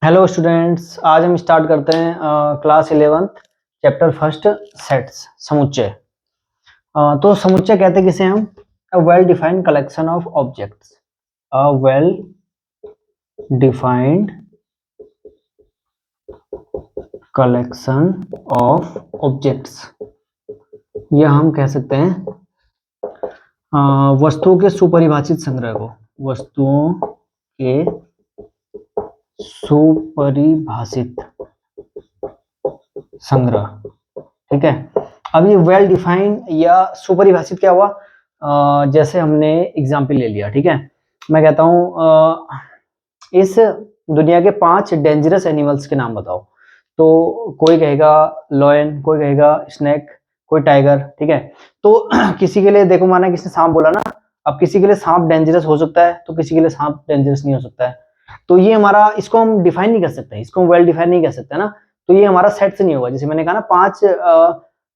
Hello students, आज हम start करते हैं class 11th chapter first sets समुच्चय। तो समुच्चय कहते किसे हम? A well defined collection of objects. A well defined collection of objects, यह हम कह सकते हैं वस्तुओं के सुपरिभाषित संग्रह को। वस्तुओं के सुपरिभाषित संग्रह, ठीक है। अब ये वेल डिफाइंड या सुपरिभाषित क्या हुआ? जैसे हमने एग्जाम्पल ले लिया, ठीक है। मैं कहता हूँ इस दुनिया के 5 डेंजरस एनिमल्स के नाम बताओ। तो कोई कहेगा लॉयन, कोई कहेगा स्नेक, कोई टाइगर, ठीक है। तो किसी के लिए देखो, माना किसी ने सांप बोला ना, अब किसी के लिए सांप डेंजरस हो सकता है तो किसी के लिए सांप डेंजरस नहीं हो सकता है। तो ये हमारा, इसको हम डिफाइन नहीं कर सकते, इसको हम वेल डिफाइन नहीं कर सकते ना। तो ये हमारा सेट से नहीं होगा। जैसे मैंने कहा ना 5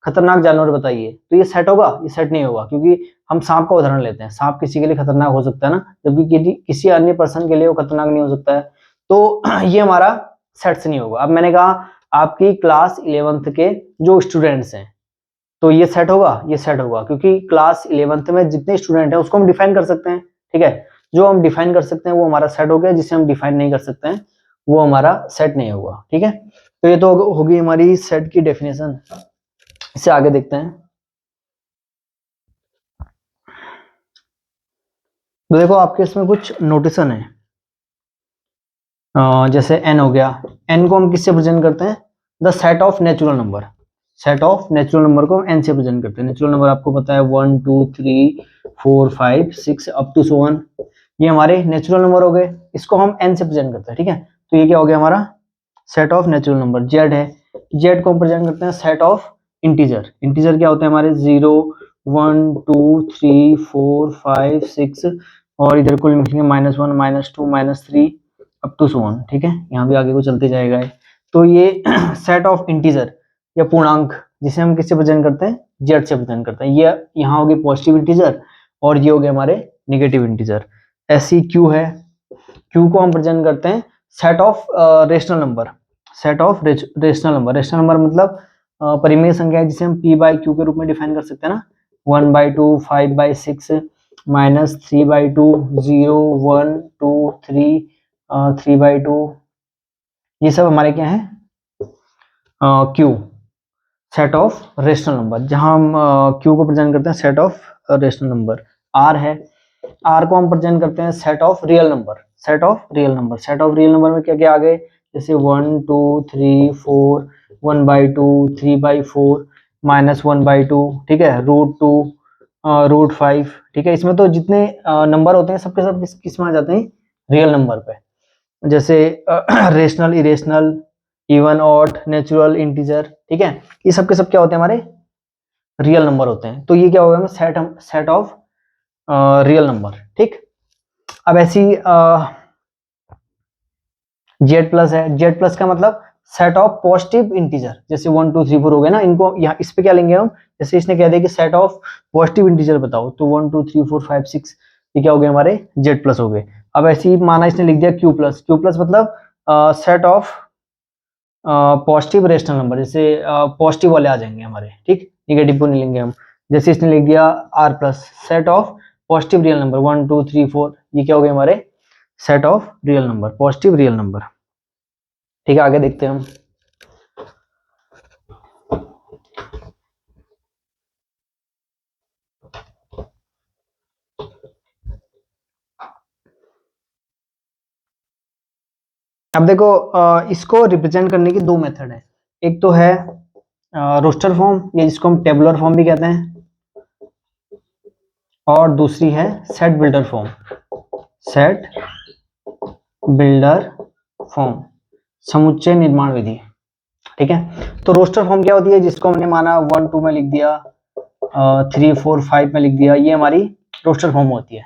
खतरनाक जानवर बताइए, तो ये सेट होगा? ये सेट नहीं होगा, क्योंकि हम सांप का उदाहरण लेते हैं। सांप किसी के लिए खतरनाक हो सकता है ना, जबकि किसी अन्य पर्सन के लिए वो खतरनाक नहीं हो सकता है। तो ये हमारा सेट से नहीं होगा। अब मैंने कहा आपकी क्लास 11th के जो स्टूडेंट्स हैं, तो ये सेट होगा? ये सेट होगा, क्योंकि क्लास 11th में जितने स्टूडेंट हैं उसको हम डिफाइन कर सकते हैं, ठीक है। जो हम डिफाइन कर सकते हैं वो हमारा सेट हो गया, जिसे हम डिफाइन नहीं कर सकते हैं वो हमारा सेट नहीं होगा, ठीक है। तो ये तो होगी हमारी सेट की डेफिनेशन। इससे आगे देखते हैं। तो देखो आपके इसमें कुछ नोटेशन है। जैसे n हो गया, n को हम किससे प्रेजेंट करते हैं? The set of natural number. Set of natural number को n से प्रेजेंट करते हैं। नेचुरल नंबर आपको पता है 1 2 3 4 5 6 अप टू 1। ये हमारे नेचुरल नंबर हो गए, इसको हम n से प्रेजेंट करते हैं, ठीक है। तो ये क्या हो गया हमारा set of natural number. z है, z को हम प्रेजेंट करते हैं सेट ऑफ इंटीजर। इंटीजर क्या होते हैं हमारे? 0 1 2 3 4 5 6, और इधर कुल लिखेंगे -1 -2 -3 अप टू 1, ठीक है। यहाँ भी आगे को चलते जाएगा। तो ये सेट ऑफ इंटीजर या पूर्णांक, जिसे हम किससे प्रेजेंट करते हैं? जेड से प्रेजेंट करते हैं। ये यहाँ हो गए पॉजिटिव इंटीजर और ये हो गए हमारे निगेटिव इंटीजर। ऐसी क्यू है, क्यू को हम प्रेजेंट करते हैं set of rational number. Set of rational number, rational number मतलब परिमेय संख्या है, जिसे हम p बाई क्यू के रूप में डिफाइन कर सकते हैं ना। 1/2 5/6 -3/2 0 1 2 3 3/2, ये सब हमारे क्या है? Q, set of rational number, जहां हम क्यू को प्रेजेंट करते हैं set of rational number. R है, आर को हम प्रेजेंट करते हैं set of real number. Set of real number, set of real number में क्या क्या आ गए? जैसे 1 2 3 4 1/2 3/4 -1/2, ठीक है, √2 √5, ठीक है। इसमें तो जितने नंबर होते हैं सबके सब किस में आ जाते हैं? रियल नंबर पे। जैसे rational, irrational, even, odd, natural, integer, ठीक है। ये सब के सब क्या होते हैं? हमारे रियल नंबर होते हैं। तो ये क्या होगा? सेट ऑफ रियल नंबर, ठीक। अब ऐसी जेड प्लस है, जेड प्लस का मतलब सेट ऑफ पॉजिटिव इंटीजर। जैसे 1 2 3 4 हो गए ना, इनको यहाँ इस पे क्या लेंगे हम? जैसे इसने कह दिया कि सेट ऑफ पॉजिटिव इंटीजर बताओ, तो 1 2 3 4 5 6, ये क्या हो गए? हमारे जेड प्लस हो गए। अब ऐसे ही माना इसने लिख दिया क्यू प्लस। क्यू प्लस मतलब set of positive rational number, जैसे पॉजिटिव वाले आ जाएंगे हमारे, ठीक, निगेटिव को नहीं लेंगे हम। जैसे इसने लिख दिया R plus, set of positive real number 1 2 3 4, ये क्या हो गए हमारे? Set of real number, positive real number, ठीक है। आगे देखते हैं हम। अब देखो इसको रिप्रेजेंट करने की 2 मेथड है। एक तो है रोस्टर फॉर्म, या जिसको हम टेबुलर फॉर्म भी कहते हैं, और दूसरी है set builder form. Set builder form, समुच्चय निर्माण विधि, ठीक है। तो रोस्टर फॉर्म क्या होती है? जिसको हमने माना 1 2 में लिख दिया, 3 4 5 में लिख दिया, ये हमारी रोस्टर फॉर्म होती है।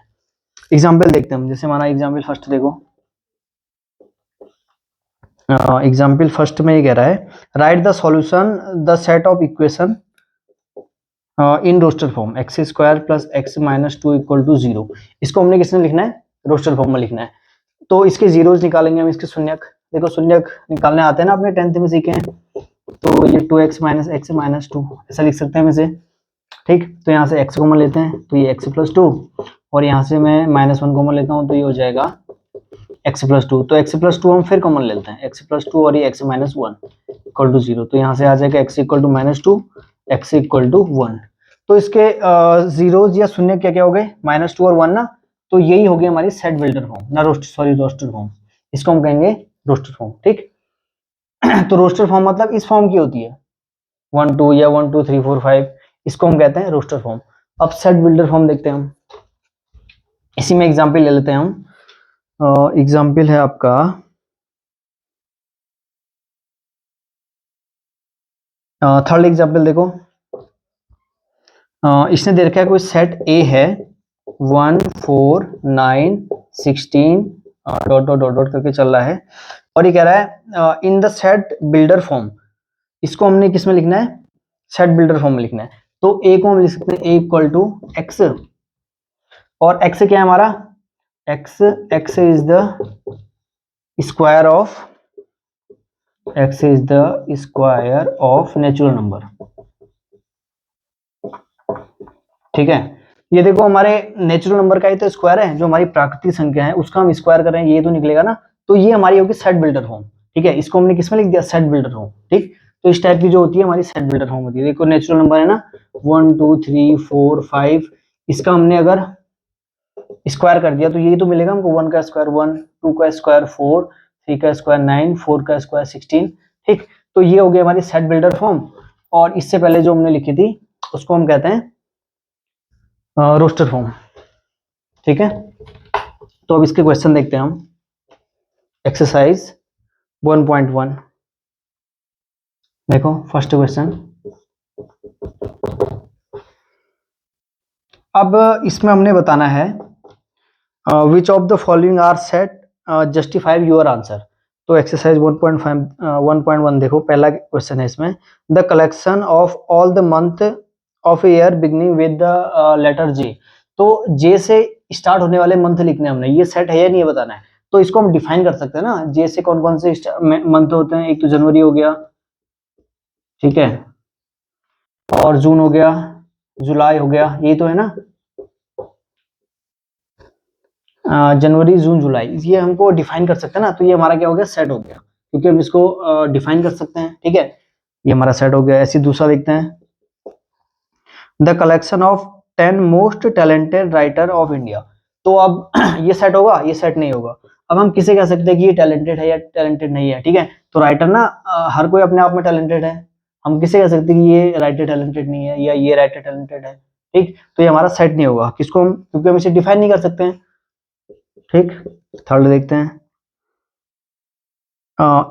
एग्जाम्पल देखते हैं हम। जैसे माना एग्जाम्पल फर्स्ट देखो, एग्जाम्पल फर्स्ट में ये कह रहा है right the solution the set of equation in roster form x square plus x minus two equal to zero. इसको हमने किसने लिखना है, रोस्टर फॉर्म में लिखना है। तो इसके जीरोज निकालेंगे हम, इसके शून्यक, देखो शून्यक निकालने आते हैं ना, अपने 10th में सीखे हैं। तो ये 2x minus x minus to ऐसा लिख सकते हैं हम इसे, ठीक। तो यहाँ से x कॉमन लेते हैं तो ये x प्लस टू, और यहाँ से मैं -1 कॉमन लेता हूँ तो ये हो जाएगा x प्लस टू। तो x प्लस टू हम फिर कॉमन लेते हैं, x प्लस टू और ये x minus one equal to zero. तो यहाँ से आ जाएगा x equal to minus two, x equal to one. तो इसके जीरोज या शून्य क्या क्या हो गए, -2 और 1 ना। तो यही हो गई हमारी सेट बिल्डर फॉर्म ना, रोस्टर फॉर्म। इसको हम कहेंगे रोस्टर फॉर्म, ठीक। तो रोस्टर फॉर्म मतलब इस फॉर्म की होती है 1 2 या 1 2 3 4 5, इसको हम कहते हैं रोस्टर फॉर्म। अब सेट बिल्डर फॉर्म देखते हैं हम, इसी में एग्जांपल ले लेते हैं हम। एग्जांपल है आपका थर्ड एग्जांपल देखो। इसने दे रखा है कोई सेट ए है 1 4 9 16 डॉट डॉट डॉट डॉट करके चल रहा है, और ये कह रहा है in the set builder form. इसको हमने किस में लिखना है, सेट बिल्डर फॉर्म में लिखना है। तो ए को हम लिख सकते हैं ए इक्वल टू एक्स, और एक्स क्या है हमारा, x is the square of, x is the square of natural number, ठीक है। ये देखो हमारे नेचुरल नंबर का ही तो स्क्वायर है, जो हमारी प्राकृतिक संख्या है उसका हम स्क्वायर कर रहे हैं, ये तो निकलेगा ना। तो ये हमारी होगी सेट बिल्डर फॉर्म, ठीक है। इसको हमने किसमें लिख दिया, सेट बिल्डर फॉर्म, ठीक। तो इस टाइप की जो होती है हमारी सेट बिल्डर फॉर्म होती है। देखो नेचुरल नंबर है ना 1 2 3 4 5, इसका हमने अगर स्क्वायर कर दिया तो ये तो मिलेगा हमको, 1 का स्क्वायर 1, 2 का स्क्वायर 4, 3 का स्क्वायर 9, 4 का स्क्वायर 16, ठीक। तो ये हो गई हमारी सेट बिल्डर फॉर्म। और इससे पहले जो हमने लिखी थी उसको हम कहते हैं रोस्टर फॉर्म, ठीक है। तो अब इसके क्वेश्चन देखते हैं हम। एक्सरसाइज 1.1 देखो, फर्स्ट क्वेश्चन। अब इसमें हमने बताना है which of the following are set justify your answer. तो एक्सरसाइज 1.1 देखो, पहला क्वेश्चन है इसमें, the collection of all the month of year beginning with the letter J. तो जे से स्टार्ट होने वाले मंथ लिखने हमने, ये सेट है या नहीं ये बताना है। तो इसको हम डिफाइन कर सकते हैं ना, जे से कौन कौन से मंथ होते हैं, एक तो जनवरी हो गया, ठीक है, और जून हो गया, जुलाई हो गया, यही तो है ना। जनवरी जून जुलाई, ये हमको डिफाइन कर सकते हैं ना। तो ये हमारा क्या हो गया, सेट हो गया, क्योंकि हम इसको डिफाइन कर सकते हैं, ठीक है। ये हमारा सेट हो गया। ऐसे दूसरा देखते हैं, the collection of 10 most talented writer of India. तो अब ये सेट होगा, ये सेट नहीं होगा। अब हम किसे कह सकते हैं कि ये टैलेंटेड है या टैलेंटेड नहीं है, ठीक है। तो राइटर ना हर कोई अपने आप में टैलेंटेड है, हम किसे कह सकते हैं कि ये राइटर टैलेंटेड नहीं है या ये राइटर टैलेंटेड है, ठीक। तो ये हमारा सेट नहीं होगा, किसको हम, क्योंकि हम इसे डिफाइन नहीं कर सकते हैं, ठीक। थर्ड देखते हैं,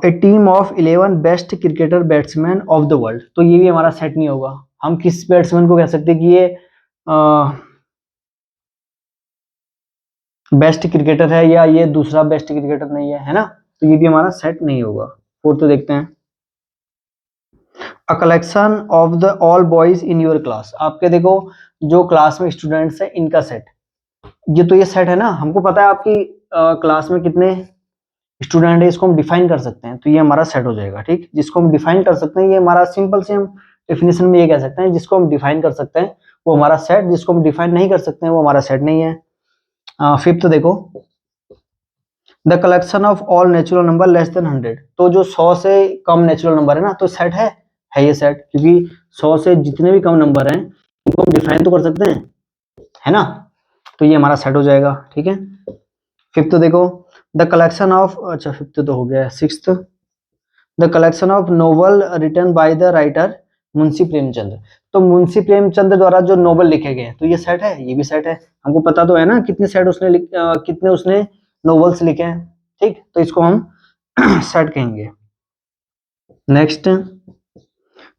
a team of 11 best cricketer batsman of the world. तो ये भी हमारा सेट नहीं होगा। हम किस बैट्समैन को कह सकते हैं कि ये बेस्ट क्रिकेटर है या ये दूसरा बेस्ट क्रिकेटर नहीं है, है ना। तो ये भी हमारा सेट नहीं होगा। फोर्थ तो देखते हैं, a collection of the all boys in your class. आपके देखो जो क्लास में स्टूडेंट्स हैं इनका सेट, ये तो ये सेट है ना। हमको पता है आपकी क्लास में कितने स्टूडेंट है, इसको हम डिफाइन कर सकते हैं, तो ये हमारा सेट हो जाएगा, ठीक। जिसको हम डिफाइन कर सकते हैं, ये हमारा सिंपल से हम डेफिनेशन में ये कह सकते हैं, जिसको हम डिफाइन कर सकते हैं वो हमारा सेट, जिसको हम डिफाइन नहीं कर सकते हैं वो हमारा सेट नहीं है। फिफ्थ देखो, the collection of all natural number less than 100। तो जो 100 से कम नेचुरल नंबर है ना, तो सेट है ये सेट, क्योंकि 100 से जितने भी कम नंबर हैं इनको हम डिफाइन तो कर सकते हैं, है ना। तो ये हमारा सेट हो जाएगा, ठीक है। फिफ्थ देखो, द कलेक्शन ऑफ, अच्छा फिफ्थ तो हो गया। Sixth, the collection of novel written by the writer Munshi Premchand. तो मुंशी प्रेमचंद द्वारा जो नोवेल लिखे गए तो ये सेट है, ये भी सेट है। हमको पता तो है ना कितने सेट उसने कितने उसने नोवेल्स लिखे हैं, ठीक। तो इसको हम सेट कहेंगे। Next,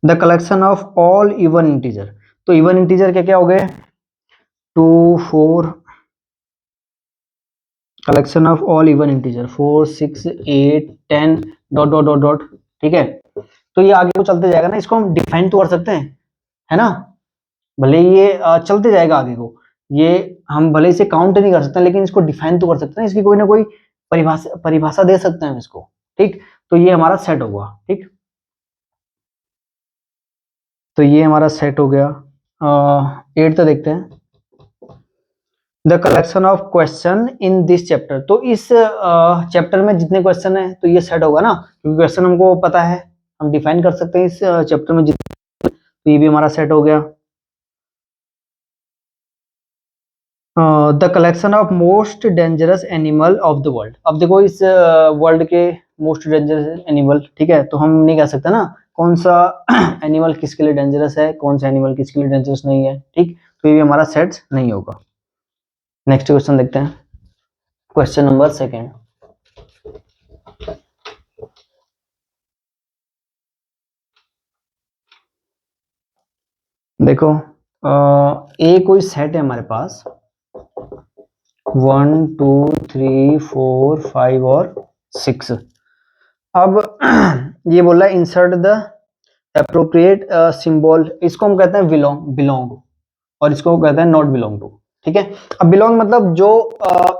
the collection of all even integer. तो इवन इंटीजर क्या क्या हो गए, 2 4, collection of all even integer 4 6 8 10 dot dot dot dot, ठीक है। तो ये आगे को चलते जाएगा ना, इसको हम डिफाइन तो कर सकते हैं, है ना। भले ही ये चलते जाएगा आगे को, ये हम भले इसे काउंट नहीं कर सकते लेकिन इसको डिफाइन तो कर सकते हैं, इसकी कोई ना कोई परिभाषा दे सकते हैं हम इसको, ठीक। तो ये हमारा सेट होगा, ठीक। तो ये हमारा सेट हो गया। 8 तो देखते हैं, the collection of question in this chapter. तो इस चैप्टर में जितने क्वेश्चन है तो ये सेट होगा ना, क्योंकि क्वेश्चन हमको पता है, हम डिफाइन कर सकते हैं इस चैप्टर में जितने, तो ये भी हमारा सेट हो गया। The collection of most dangerous animal of the world. अब देखो इस वर्ल्ड के मोस्ट डेंजरस एनिमल, ठीक है, तो हम नहीं कह सकते ना कौन सा एनिमल किसके लिए डेंजरस है, कौन सा एनिमल किसके लिए डेंजरस नहीं है, ठीक। तो ये भी हमारा सेट नहीं होगा। नेक्स्ट क्वेश्चन देखते हैं, क्वेश्चन नंबर 2। देखो ए कोई सेट है हमारे पास 1 2 3 4 5 और 6। अब ये बोल रहा है इंसर्ट द अप्रोप्रिएट सिंबल, इसको हम कहते हैं बिलोंग और इसको कहते हैं नॉट बिलोंग टू, ठीक है। अब बिलोंग मतलब जो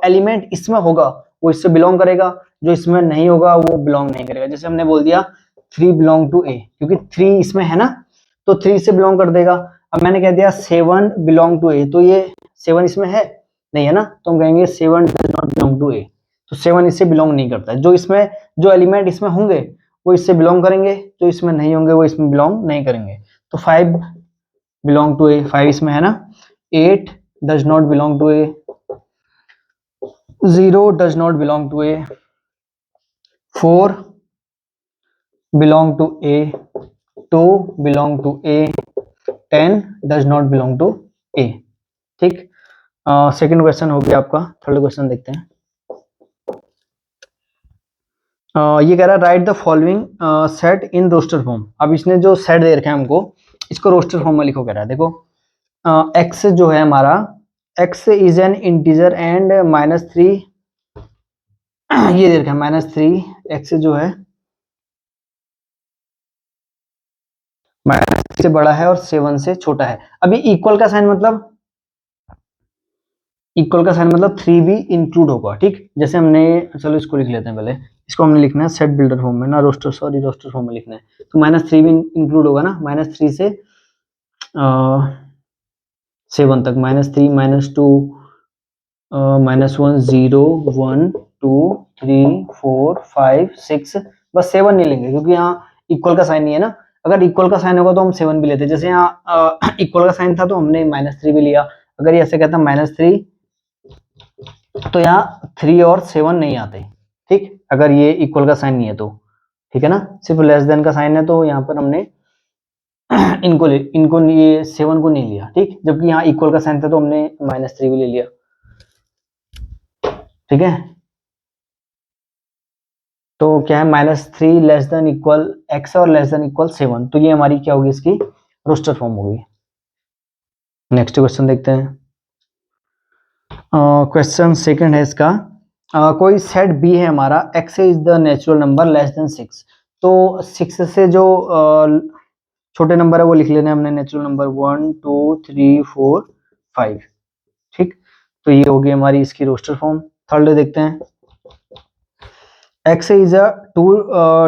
एलिमेंट इसमें होगा वो इससे बिलोंग करेगा, जो इसमें नहीं होगा वो बिलोंग नहीं करेगा। जैसे हमने बोल दिया 3 बिलोंग टू ए, क्योंकि 3 इसमें है ना, तो 3 से बिलोंग कर देगा। अब मैंने कह दिया 7 बिलोंग टू ए, तो ये 7 इसमें है नहीं है ना, तो हम कहेंगे 7 डज नॉट बिलोंग टू ए, तो 7 इससे बिलोंग नहीं करता है। जो इसमें जो एलिमेंट इसमें होंगे वो इससे बिलोंग करेंगे, जो इसमें नहीं होंगे वो इसमें बिलोंग नहीं करेंगे। तो 5 बिलोंग टू ए, 5 इसमें है ना, 8 does not belong to A, 0 does not belong to A, 4 belong to A, 2 belong to A, 10 does not belong to A, ठीक। सेकंड क्वेश्चन हो गया आपका। थर्ड क्वेश्चन देखते हैं। ये कह रहा है right the following set in roster form. अब इसने जो सेट दे रखा है हमको, इसको रोस्टर फॉर्म में लिखो। कह रहा है देखो x जो है हमारा, x is an integer and -3 ये दे रखा है -3, x जो है -3 से बड़ा है और 7 से छोटा है। अभी इक्वल का साइन मतलब, इक्वल का साइन मतलब 3 भी इंक्लूड होगा, ठीक। जैसे हमने, चलो इसको लिख लेते हैं पहले, इसको हमने लिखना है सेट बिल्डर फॉर्म में ना, रोस्टर फॉर्म में लिखना है, तो -3 भी इंक्लूड होगा ना, -3 से 7 तक, -3 -2 -1 0 1 2 3 4 5 6, बस 7 नहीं लेंगे क्योंकि यहाँ इक्वल का साइन नहीं है ना। अगर इक्वल का साइन होगा तो हम 7 भी लेते, जैसे यहाँ इक्वल का साइन था तो हमने -3 भी लिया। अगर ये ऐसे कहता -3 तो यहाँ 3 और 7 नहीं आते, ठीक। अगर ये इक्वल का साइन नहीं है तो, ठीक है ना, सिर्फ लेस देन का साइन है तो यहाँ पर हमने इनको ये 7 को नहीं लिया, ठीक। जबकि यहाँ इक्वल का साइन था तो हमने -3 भी ले लिया, ठीक है। तो क्या है, -3 लेस देन इक्वल x और लेस देन इक्वल 7, तो ये हमारी क्या होगी, इसकी रोस्टर फॉर्म होगी। नेक्स्ट क्वेश्चन देखते हैं। क्वेश्चन सेकंड है इसका, कोई सेट B है हमारा, x is the natural number less than 6। तो 6 से जो छोटे नंबर है वो लिख लेने हमने नेचुरल नंबर 1 2 3 4 5, ठीक। तो ये होगी हमारी इसकी रोस्टर फॉर्म। थर्ड देखते हैं, x is a 2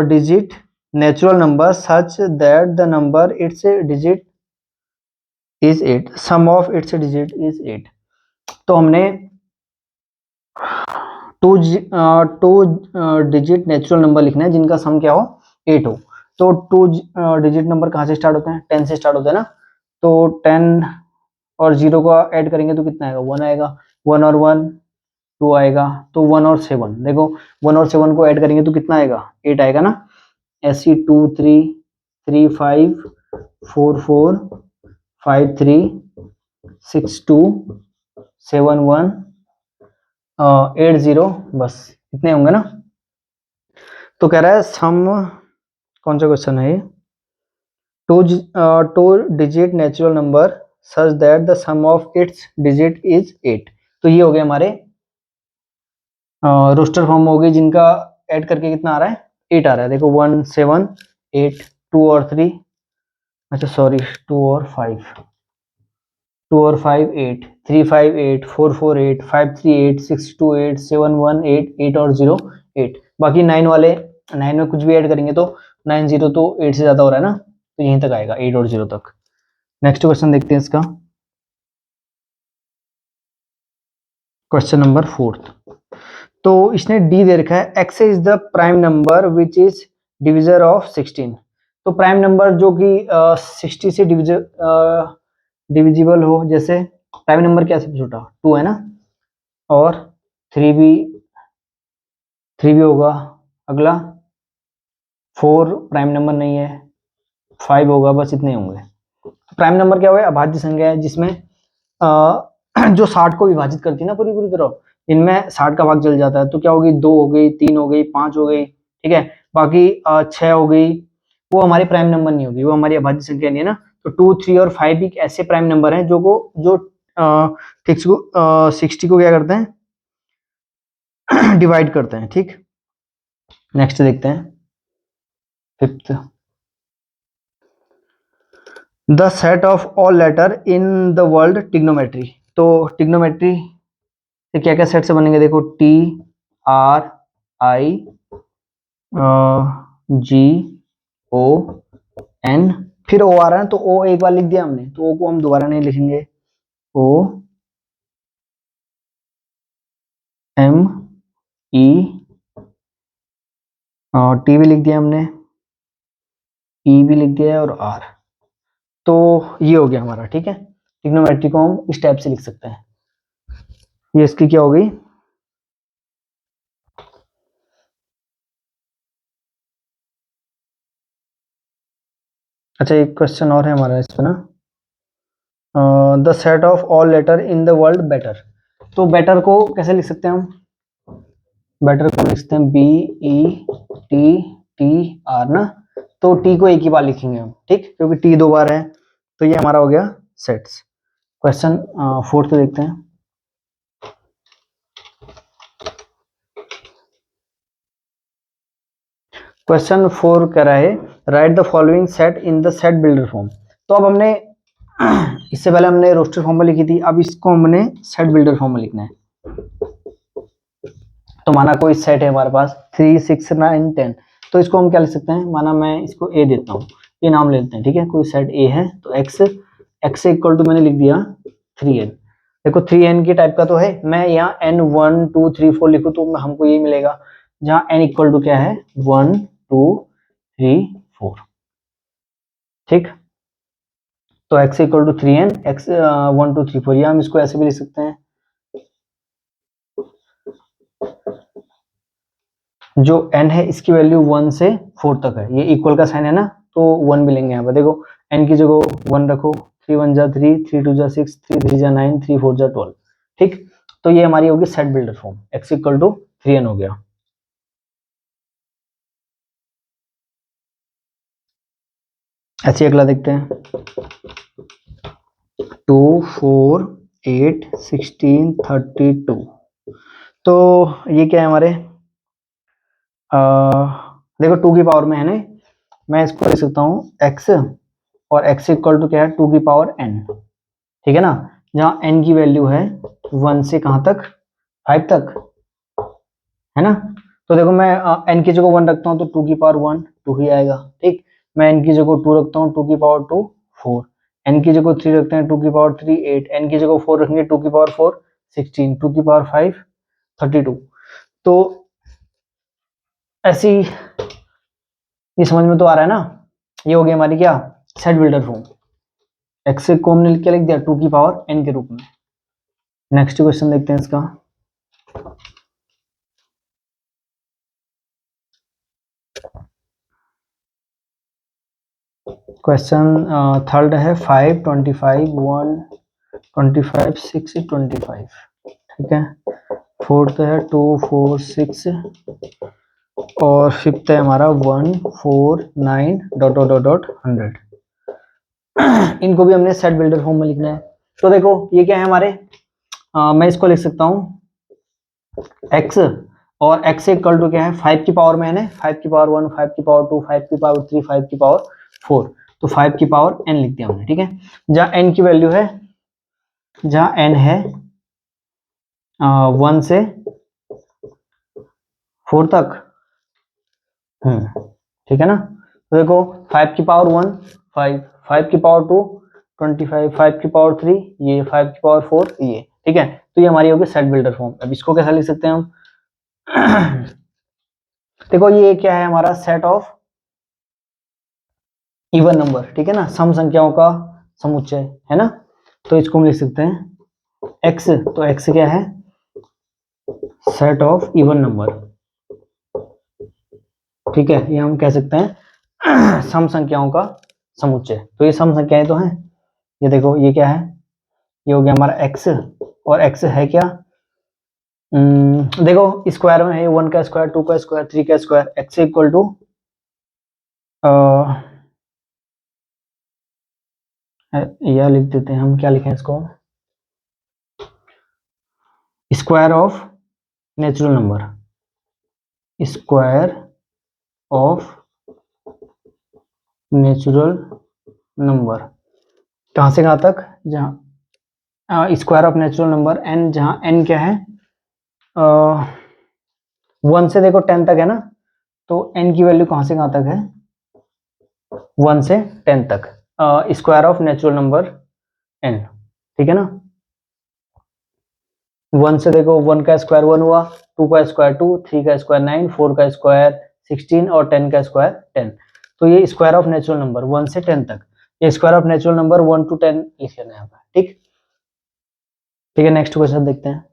digit natural number such that the number its digit is 8, sum of its digit is 8। तो हमने टू डिजिट नेचुरल नंबर लिखना है जिनका सम क्या हो, 8 हो। तो 2 डिजिट नंबर कहाँ से स्टार्ट होते हैं, 10 से स्टार्ट होते हैं ना, तो 10 और 0 को ऐड करेंगे तो कितना आएगा, 1 आएगा, 1 और 1 2 आएगा, तो 1 और 7 देखो, 1 और 7 को ऐड करेंगे तो कितना आएगा, 8 आएगा ना। ऐसी 2 3 3 5 4 4 5 3 6 2 7 1 8 0, बस इतने होंगे ना। तो कह रहा है सम, कौन सा क्वेश्चन है ये, two digit natural number such that the sum of its digit is 8। तो ये हो गए हमारे रोस्टर फॉर्म हो गई जिनका ऐड करके कितना आ रहा है, 8 आ रहा है। देखो 1 7 8 2 और 3, अच्छा सॉरी 2 और 5, 2 और 5 8, 3 5 8, 4 4 8, 5 3 8, 6 2 8, 7 1 8, 8 और 0 8। बाकी 9 वाले 9 में कुछ भी ऐड करेंगे तो 9 0 तो 8 से ज्यादा हो रहा है ना, तो यहीं तक आएगा 8 और 0 तक। नेक्स्ट क्वेश्चन देखते हैं इसका, क्वेश्चन नंबर 4। तो इसने डी दे रखा है x is the prime number which is divisor of 16। तो प्राइम नंबर जो कि 60 से डिविजिबल हो, जैसे प्राइम नंबर क्या सबसे छोटा 2 है ना, और 3 भी होगा। अगला 4 प्राइम नंबर नहीं है, 5 होगा, बस इतने होंगे। तो प्राइम नंबर क्या हुआ, अभाज्य संख्या है जिसमें जो 60 को विभाजित करती है ना पूरी पूरी तरह, इनमें 60 का भाग चल जाता है, तो क्या होगी 2 हो गई, 3 हो गई, 5 हो गई, ठीक है। बाकी 6 हो गई, वो हमारी प्राइम नंबर नहीं होगी, वो हमारी अभाज्य संख्या नहीं है ना। तो 2 3 और 5 भी ऐसे प्राइम नंबर हैं जो 60 को क्या करते हैं डिवाइड करते हैं, ठीक। नेक्स्ट देखते हैं 5th, the set of all letter in the world trigonometry. तो ट्रिग्नोमेट्री से क्या क्या सेट से बनेंगे, देखो T R I G O N, फिर ओ आ रहा है तो ओ एक बार लिख दिया हमने, तो ओ को हम दोबारा नहीं लिखेंगे, ओ एम ई, टी भी लिख दिया हमने, ई भी लिख दिया है, और आर। तो ये हो गया हमारा, ठीक है। ट्रिग्नोमेट्री को हम इस टाइप से लिख सकते हैं। ये इसकी क्या हो गई, अच्छा एक क्वेश्चन और है हमारा इस पे ना, the set of all letter in the world better. तो बेटर को कैसे लिख सकते हैं हम, बेटर को लिख सकते हैं B E T T R ना, तो टी को एक ही बार लिखेंगे हम, ठीक, क्योंकि टी 2 बार है। तो ये हमारा हो गया सेट्स। क्वेश्चन 4 देखते हैं, क्वेश्चन 4 कह रहा है right the following set in the set builder form. तो अब हमने इससे पहले हमने रोस्टर फॉर्म में लिखी थी, अब इसको हमने सेट बिल्डर फॉर्म में लिखना है। तो माना कोई सेट है हमारे पास 3 6 9 10, तो इसको हम क्या लिख सकते हैं, माना मैं इसको ए देता हूँ, ये नाम ले लेते हैं, ठीक है। कोई सेट ए है तो एक्स इक्वल टू मैंने लिख दिया 3n। देखो 3n की टाइप का तो है, मैं यहाँ n 1 2 3 4 लिखूँ तो हमको ये मिलेगा, जहाँ n इक्वल टू क्या है 1 2 3 4, ठीक। तो x equal to 3n, x 1 2 3 4, या हम इसको ऐसे भी लिख सकते हैं, जो n है इसकी वैल्यू 1 से 4 तक है, ये इक्वल का साइन है ना, तो 1 मिलेंगे यहाँ पर। देखो n की जगह 1 रखो, 3 1 जा 3, 3 2 जा 6, 3 3 जा 9, 3 4 जा 12, ठीक। तो ये हमारी होगी set builder form, x equal to 3n हो गया। ऐसे अगला देखते हैं 2 4 8 16 32। तो ये क्या है हमारे, देखो 2 की पावर में है ना, मैं इसको लिख सकता हूँ x, और x इक्वल टू क्या है 2 की पावर n, ठीक है ना, जहाँ n की वैल्यू है 1 से कहाँ तक 5 तक, है ना। तो देखो मैं n की जगह 1 रखता हूँ तो 2 की पावर 1 2 ही आएगा, ठीक। मैं n की जगह 2 रखता हूँ, 2 की पावर 2 4, n की जगह 3 रखते हैं, 2 की पावर 3 8, n की जगह 4 रखेंगे, 2 की पावर 4 16, 2 की पावर 5 32। तो ऐसी, ये समझ में तो आ रहा है ना, ये हो गई हमारी क्या सेट बिल्डर फॉर्म। एक्स को हमने क्या लिख दिया 2 की पावर n के रूप में। नेक्स्ट क्वेश्चन देखते हैं इसका, क्वेश्चन थर्ड है 5 25 1 25 6 25, ठीक है। फोर्थ है 2 4 6, और फिफ्थ है हमारा 1 4 9 डॉट डॉट डॉट डॉट 100। इनको भी हमने सेट बिल्डर फॉर्म में लिखना है। तो देखो ये क्या है हमारे, मैं इसको लिख सकता हूँ x, और x से इक्वल टू क्या है 5 की पावर में है ना, 5 की पावर 1 5 की पावर 2 5 की पावर 3 5 की पावर 4, तो 5 की पावर n लिख दिया हमने, ठीक है। जहाँ n की वैल्यू है जहाँ n है 1 से 4 तक। ठीक है ना। तो देखो 5 की पावर 1 5, 5 की पावर 2 25, 5 की पावर 3 ये, 5 की पावर 4 ये। ठीक है, तो ये हमारी होगी सेट बिल्डर फॉर्म। अब इसको कैसा लिख सकते हैं हम? देखो ये क्या है हमारा सेट ऑफ इवन नंबर, ठीक है ना, सम संख्याओं का समुच्चय है ना। तो इसको हम लिख सकते हैं x। तो x क्या है? Set of even number. ठीक है, ये हम कह सकते हैं सम संख्याओं का समुच्चय। तो ये सम संख्याएं तो हैं। ये देखो ये क्या है? ये हो गया हमारा x, और x है क्या? देखो स्क्वायर में है 1 का स्क्वायर, 2 का स्क्वायर, 3 का स्क्वायर। x इक्वल टू यह लिख देते हैं हम, क्या लिखें इसको? Square of natural number, square of natural number. कहाँ से कहाँ तक? जहाँ square of natural number n, जहाँ n क्या है? 1 से देखो 10 तक है ना। तो n की वैल्यू कहाँ से कहाँ तक है? 1 से 10 तक। Square of natural number n, ठीक है ना। 1 से देखो 1 का स्क्वायर 1 हुआ, 2 का स्क्वायर 2, 3 का स्क्वायर 9, 4 का स्क्वायर 16 और 10 का स्क्वायर 10। तो ये स्क्वायर ऑफ नेचुरल नंबर 1 से 10 तक। ये square of natural number 1 to 10 लिख लेना है यहाँ पर। ठीक, ठीक है, नेक्स्ट क्वेश्चन देखते हैं।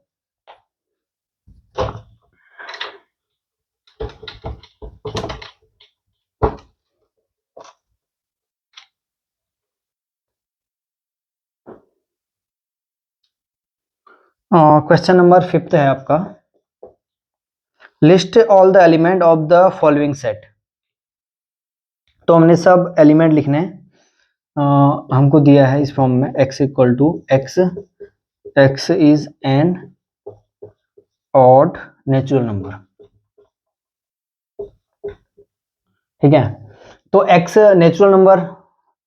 क्वेश्चन नंबर 5 है आपका। List all the element of the following set. तो हमने सब एलिमेंट लिखने हैं। हमको दिया है इस फॉर्म में x equal to x, x is an odd natural number. ठीक है, तो x नेचुरल नंबर,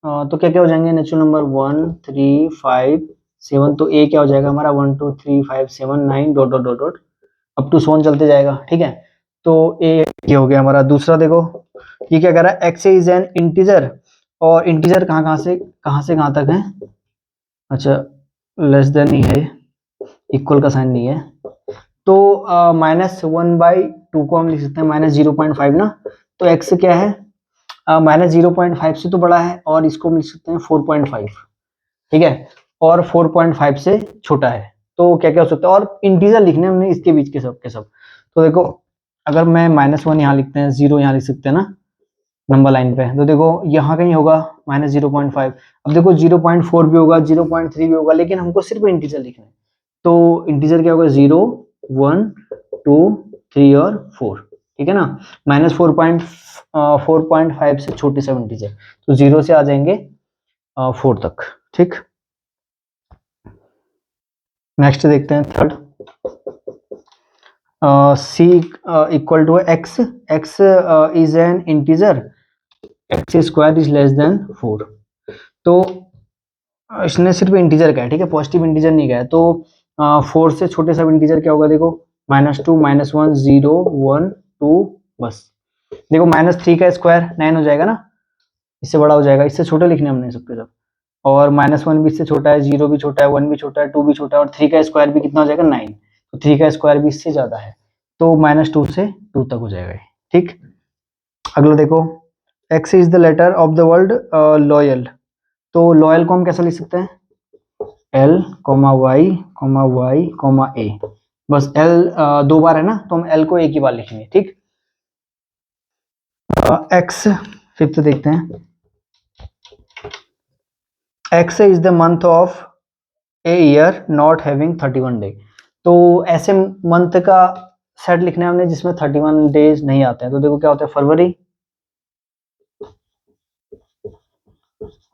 तो क्या क्या हो जाएंगे नेचुरल नंबर? 1 3 5 7। तो a क्या हो जाएगा हमारा? 1 2 3 5 7 9 dot dot dot dot up to 7 चलते जाएगा। ठीक है, तो a ये हो गया हमारा। दूसरा देखो ये क्या कह रहा है? x इज एन इंटीजर, और इंटीजर कहाँ से कहाँ तक है? अच्छा, लेस देन ही है, इक्वल का साइन नहीं है। तो -1/2 को हम लिख सकते हैं -0.5 ना। तो x क्या है? -0.5 से तो बड़ा है, और इसको हम लिख सकते हैं 4.5। ठीक है, और 4.5 से छोटा है। तो क्या क्या हो सकता है? और इंटीजर लिखने हमने इसके बीच के सब के सब। तो देखो अगर मैं -1 यहाँ लिखते हैं, 0 यहाँ लिख सकते हैं ना नंबर लाइन पे। तो देखो यहाँ कहीं होगा -0.5। अब देखो 0.4 भी होगा, 0.3 भी होगा, लेकिन हमको सिर्फ इंटीजर लिखना है। तो इंटीजर क्या होगा? 0 1 2 3 और 4। ठीक है ना। -4.5 से छोटे सब इंटीजर, तो 0 से आ जाएंगे 4 तक। ठीक, नेक्स्ट देखते हैं third. c equal to x, x is an integer, x square is less than 4। तो इसने सिर्फ इंटीजर का है, ठीक है, पॉजिटिव इंटीजर नहीं का है। तो 4 से छोटे सब इंटीजर क्या होगा? देखो -2 -1 0 1 2, बस। देखो -3 का स्क्वायर 9 हो जाएगा ना, इससे बड़ा हो जाएगा। इससे छोटे लिखने हमने सबके सब। और -1 भी इससे छोटा है, 0 भी छोटा है, 1 भी छोटा है, 2 भी छोटा है, और 3 का स्क्वायर भी कितना हो जाएगा? 9। तो 3 का स्क्वायर भी इससे ज्यादा है। तो -2 से 2 तक हो जाएगा। ठीक, अगला देखो, x is the letter of the word loyal. तो लॉयल को हम कैसा लिख सकते हैं? L, y, a। बस L 2 बार है ना, तो हम L को एक ही बार लिखेंगे। ठीक, x फिफ्थ देखते हैं। x is the month of a year not having 31 day. तो ऐसे मंथ का सेट लिखना है हमने जिसमें 31 डेज नहीं आते हैं। तो देखो क्या होता है? फरवरी,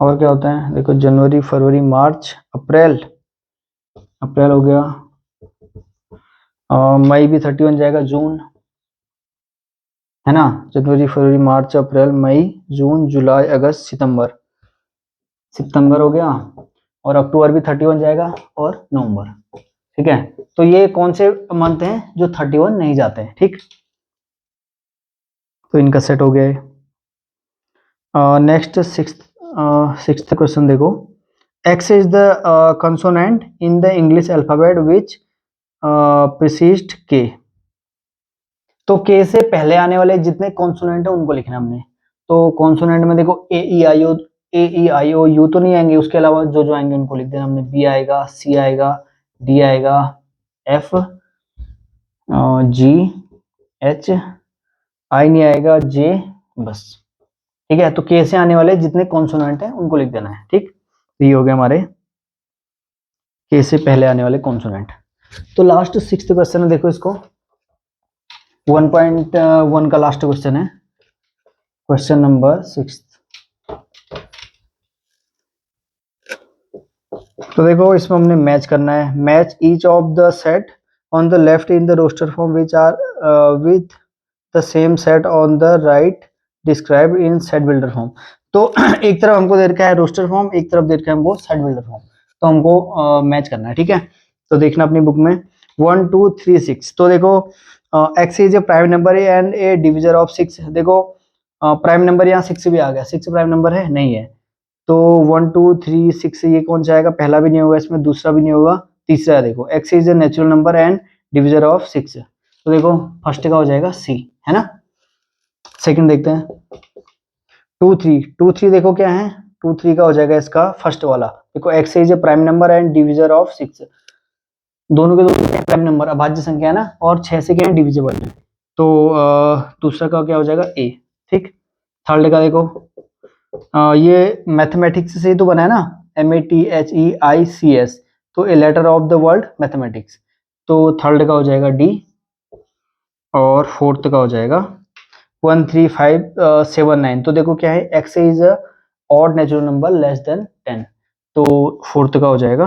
और क्या होता है? देखो जनवरी फरवरी मार्च अप्रैल, अप्रैल हो गया। मई भी 31 जाएगा, जून है ना। जनवरी फरवरी मार्च अप्रैल मई जून जुलाई अगस्त सितंबर, सितंबर हो गया। और अक्टूबर भी 31 जाएगा और नवंबर, ठीक है। तो ये कौन से मंथ हैं जो 31 नहीं जाते हैं, ठीक। तो इनका सेट हो गया है। नेक्स्ट सिक्स्थ क्वेश्चन देखो, x is the consonant in the English alphabet which precedes के। तो के से पहले आने वाले जितने कॉन्सोनेंट है उनको लिखना है हमने। तो कॉन्सोनेंट में देखो ए ई आई ओ यू तो नहीं आएंगे, उसके अलावा जो जो आएंगे उनको लिख देना हमने। बी आएगा, सी आएगा, डी आएगा, एफ, जी, एच, आई नहीं आएगा, जे, बस, ठीक है। तो के से आने वाले जितने कॉन्सोनेंट हैं उनको लिख देना है, ठीक। तो ये हो गया हमारे के से पहले आने वाले कॉन्सोनेंट। तो लास्ट सिक्स्थ क्वेश्चन है, देखो इसको 1.1 का लास्ट क्वेश्चन है, क्वेश्चन नंबर 6। तो देखो इसमें हमने मैच करना है, match each of the set on the left in the roster form which are with the same set on the right described in set builder form. तो एक तरफ हमको दे रखा है रोस्टर फॉर्म, एक तरफ दे रखा है हमको सेट बिल्डर फॉर्म, तो हमको मैच करना है, ठीक है। तो देखना अपनी बुक में 1 2 3 6। तो देखो x is a prime number and A divisor of 6। देखो प्राइम नंबर यहाँ 6 भी आ गया, 6 प्राइम नंबर है नहीं है। तो 1 2 3 6 ये कौन सा आएगा, पहला भी नहीं होगा इसमें, दूसरा भी नहीं होगा, तीसरा है। देखो x is a natural number and divisor of 6। तो देखो फर्स्ट का हो जाएगा सी, है ना। सेकंड देखते हैं 2 3। 2 3 देखो क्या है, 2 3 का हो जाएगा इसका फर्स्ट वाला। देखो x is a prime number and divisor of 6, दोनों के दोनों प्राइम नंबर अभाज्य संख्या है ना, और 6 से क्या है डिविजिबल है। तो दूसरा का क्या हो जाएगा ए, ठीक। थर्ड का देखो ये मैथमेटिक्स से ही तो बना है ना, MATHEICS, तो A letter of the word mathematics. तो थर्ड का हो जाएगा डी, और फोर्थ का हो जाएगा 1 3 5 7 9। तो देखो क्या है, x is a odd natural number less than 10, तो फोर्थ का हो जाएगा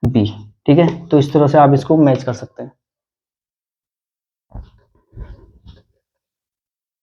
बी, ठीक है। तो इस तरह से आप इसको मैच कर सकते हैं।